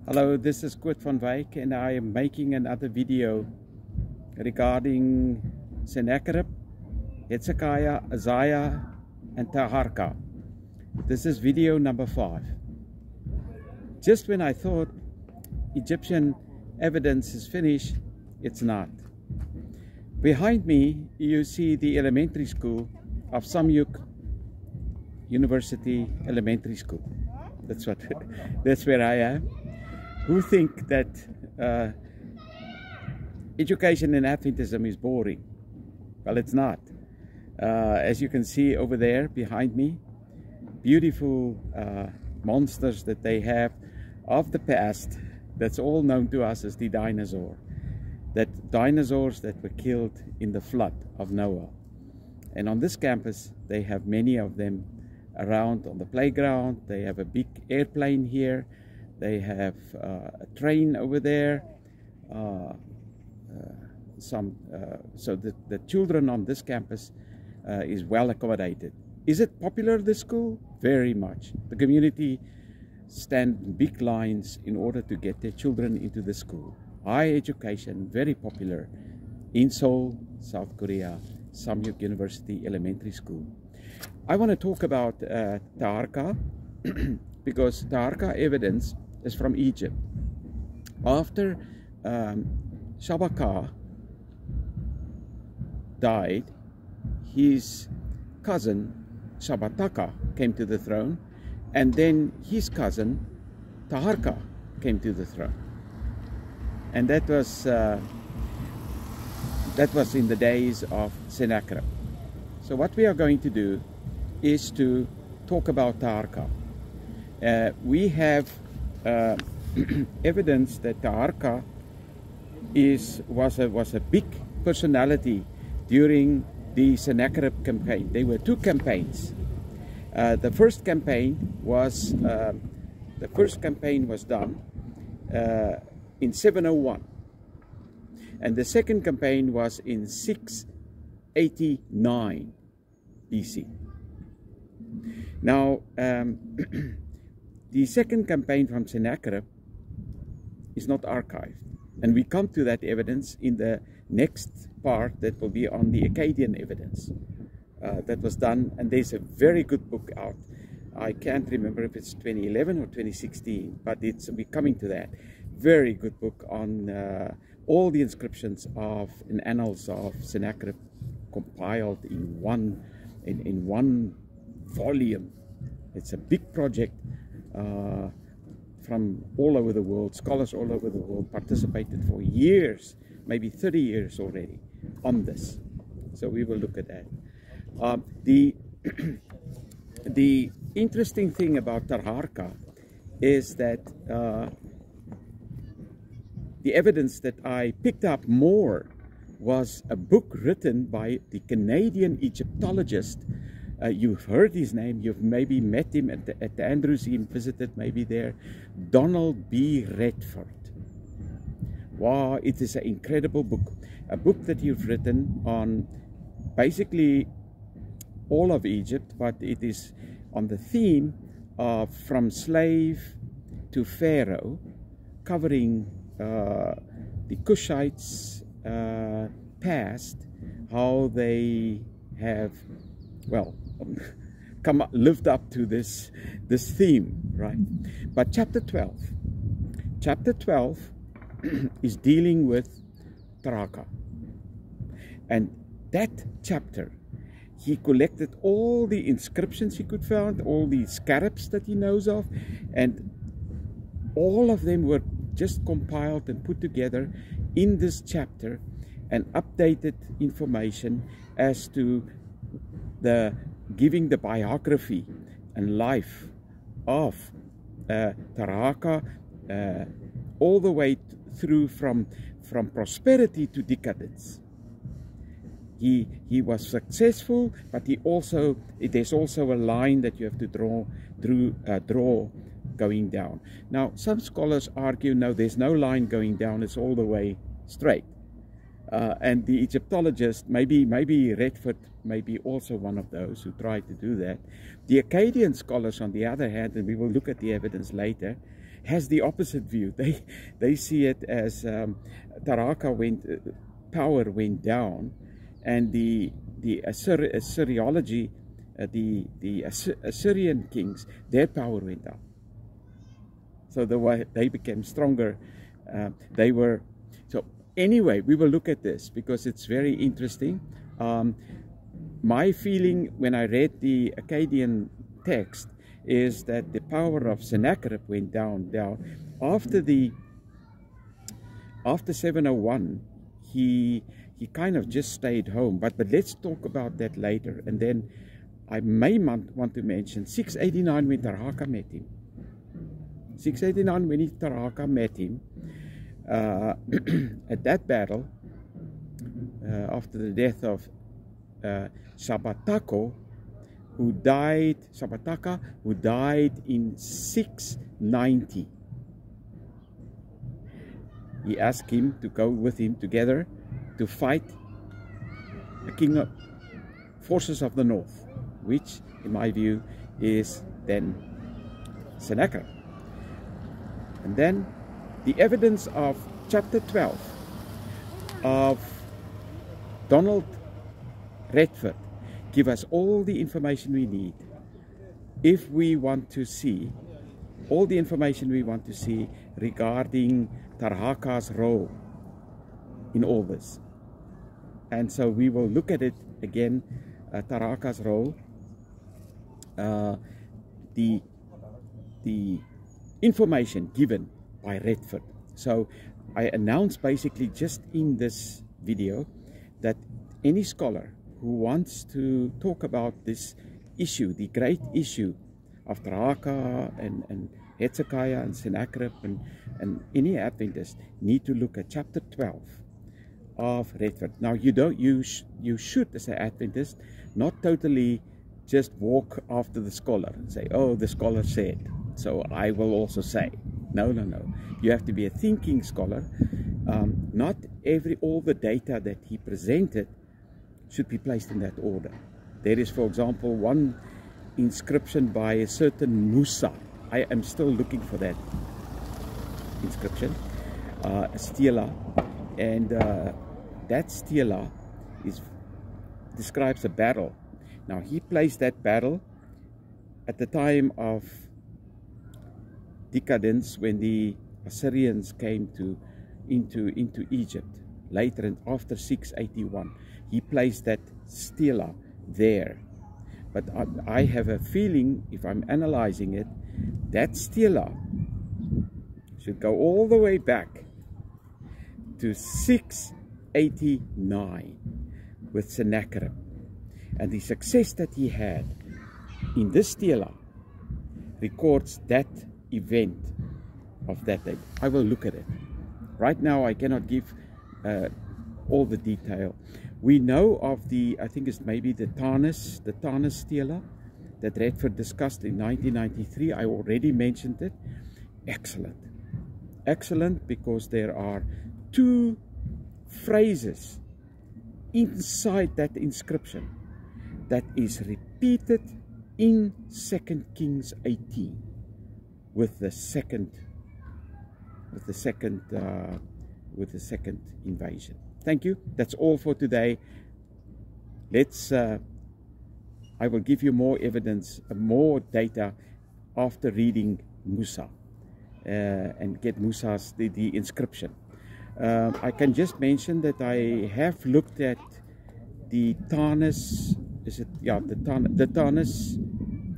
Hello, this is Kurt van Wyk and I am making another video regarding Sennacherib, Hezekiah, Isaiah and Taharqa. This is video number 5. Just when I thought Egyptian evidence is finished, it's not. Behind me you see the elementary school of Samyuk University Elementary School. That's where I am. Who think that education in Adventism is boring? Well, it's not. As you can see over there behind me, beautiful monsters that they have of the past, that's all known to us as the dinosaur. That dinosaurs that were killed in the flood of Noah. And on this campus, they have many of them around on the playground. They have a big airplane here. They have a train over there. So the children on this campus is well accommodated. Is it popular, this school? Very much. The community stand in big lines in order to get their children into the school. High education, very popular in Seoul, South Korea, Samyuk University Elementary School. I want to talk about Taharqa because Taharqa evidence is from Egypt. After Shabataka died, his cousin Shabataka came to the throne, and then his cousin Taharqa came to the throne. And that was in the days of Sennacherib. So what we are going to do is to talk about Taharqa. We have evidence that Taharqa was a big personality during the Sennacherib campaign. There were 2 campaigns. The first campaign was done in 701, and the second campaign was in 689 BC. Now, the second campaign from Sennacherib is not archived, and we come to that evidence in the next part that will be on the Akkadian evidence that was done. And there's a very good book out. I can't remember if it's 2011 or 2016, but we're coming to that. Very good book on all the inscriptions and annals of Sennacherib compiled in one volume. It's a big project from all over the world. Scholars all over the world participated for years, maybe 30 years already on this. So we will look at that. The interesting thing about Taharqa is that the evidence that I picked up more was a book written by the Canadian Egyptologist. You've heard his name, you've maybe met him at the Andrewsheim, visited maybe there, Donald B. Redford. Wow, it is an incredible book. A book that you've written on basically all of Egypt, but it is on the theme of from slave to Pharaoh, covering the Cushites past, how they have, well, lived up to this theme, right? But chapter 12 is dealing with Taharqa, and that chapter, he collected all the inscriptions he could find, all the scarabs that he knows of, and all of them were just compiled and put together in this chapter, and updated information as to giving the biography and life of Taharqa all the way through from prosperity to decadence. He was successful, but there's also a line that you have to draw going down. Now, some scholars argue, no, there's no line going down, it's all the way straight. And the Egyptologist, maybe Redford, may be also one of those who tried to do that. The Akkadian scholars, on the other hand, and we will look at the evidence later, has the opposite view. They see it as Taharqa power went down, and the Assyriology, the Assyrian kings, their power went up. So they became stronger. So anyway, we will look at this because it's very interesting. My feeling when I read the Akkadian text is that the power of Sennacherib went down. After 701, he kind of just stayed home. But let's talk about that later. And then I may want to mention 689 when Taharqa met him. 689 when Taharqa met him at that battle, after the death of Shabataka, who died in 690. He asked him to go with him together to fight the king of forces of the north, which in my view is then Sennacherib. And then the evidence of chapter 12 of Donald Redford give us all the information we need if we want to see all the information we want to see regarding Taharqa's role in all this. And so we will look at it again, Taharqa's role, the information given by Redford. So I announced basically just in this video that any scholar who wants to talk about this issue, the great issue of Taharqa and Hezekiah and Sennacherib and any Adventist, need to look at chapter 12 of Redford. Now you should, as an Adventist, not totally just walk after the scholar and say, oh, the scholar said, so I will also say. No. You have to be a thinking scholar. Not all the data that he presented should be placed in that order. There is, for example, one inscription by a certain Mousa. I am still looking for that inscription, a stela, and that stela describes a battle. Now he placed that battle at the time of decadence, when the Assyrians came into Egypt later and after 681. He placed that stela there. But I have a feeling, if I'm analyzing it, that stela should go all the way back to 689 with Sennacherib. And the success that he had in this stela records that event of that day. I will look at it. Right now I cannot give all the detail. We know of the, I think it's maybe the Tanis stela that Redford discussed in 1993. I already mentioned it. Excellent. Excellent, because there are two phrases inside that inscription that is repeated in 2 Kings 18 with the second invasion. Thank you. That's all for today. I will give you more evidence, more data after reading Mousa and get Mousa's the inscription. I can just mention that I have looked at the Tanis. Is it? Yeah, the Tanis.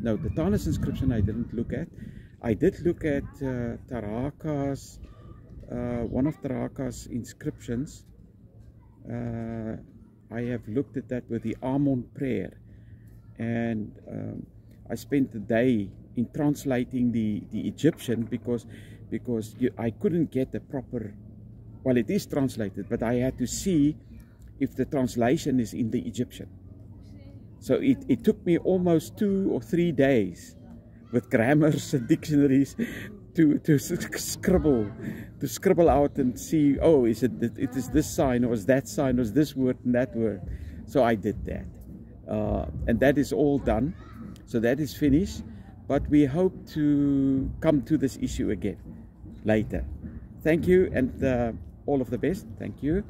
No, the Tanis inscription I didn't look at. I did look at Taharqa's, one of Taharqa's inscriptions. I have looked at that with the Amon prayer, and I spent the day in translating the Egyptian because I couldn't get the proper. Well, it is translated, but I had to see if the translation is in the Egyptian. So it took me almost 2 or 3 days with grammars and dictionaries to scribble out and see, oh, it is this sign, or is that sign, or is this word and that word. So I did that, and that is all done. So that is finished. but we hope to come to this issue again later. Thank you, and all of the best. Thank you.